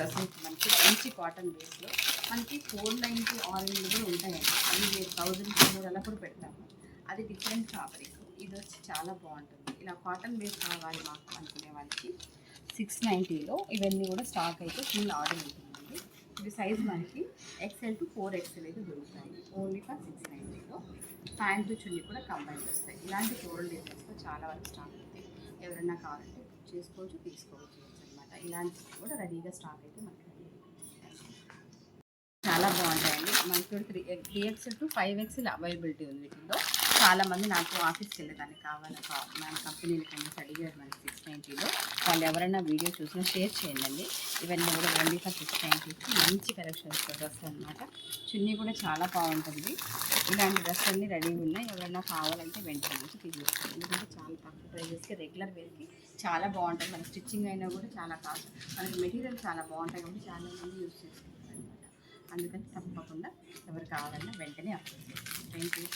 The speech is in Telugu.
డ్రెస్సెస్ మనకి మంచి కాటన్ బేస్లో మనకి 490 ఆరెంజ్ కూడా ఉంటాయండి. అది 1200 అలా కూడా పెడతాము. అది డిఫరెంట్ ఫ్యాబ్రిక్. ఇది వచ్చి చాలా బాగుంటుంది. ఇలా కాటన్ బేస్ కావాలి మాకు అనుకునే వాళ్ళకి 690లో ఇవన్నీ కూడా స్టాక్ అయితే ఫుల్ ఆర్డర్ ఉంటుందండి. ఇది సైజ్ మనకి XL to 4XL అయితే దొరుకుతాయి. ఓన్లీ ఫర్ 690లో. ప్యాంటు చున్నీ కూడా కంబైన్ వస్తాయి. ఇలాంటి ఫ్లోరల్ డిజైన్స్తో చాలా వరకు స్టాక్ అవుతాయి. ఎవరైనా కావాలంటే బుక్ చేసుకోవచ్చు, తీసుకోవచ్చు అనమాట. ఇలాంటివి కూడా రెడీగా స్టాక్ అయితే మనకి చాలా బాగుంటాయండి. మనకి 3XL to 5XL అవైలబిలిటీ ఉంది వీటిలో. చాలామంది నాకు ఆఫీస్కి వెళ్ళేదానికి మన కంపెనీలు కానీ అడిగారు మనకి 690లో. వాళ్ళు ఎవరైనా వీడియో చూసినా షేర్ చేయండి. ఇవన్నీ కూడా ఓన్లీ ఫర్ 690కి మంచి కలెక్షన్స్ డ్రెస్ అనమాట. చున్నీ కూడా చాలా బాగుంటుంది. ఇలాంటి డ్రెస్ అన్నీ రెడీగా ఉన్నాయి. ఎవరైనా కావాలంటే వెంటనే నుంచి తీసుకోండి. ఎందుకంటే చాలా తక్కువ ప్రైజెస్కి రెగ్యులర్ వేర్కి చాలా బాగుంటుంది. మన స్టిచ్చింగ్ అయినా కూడా చాలా కాస్ట్. మనకి మెటీరియల్ చాలా బాగుంటాయి కాబట్టి చాలామంది యూజ్ చేసుకుంటారు అనమాట. అందుకని తప్పకుండా ఎవరు కావాలన్నా వెంటనే అప్లై చేయండి. Thank you.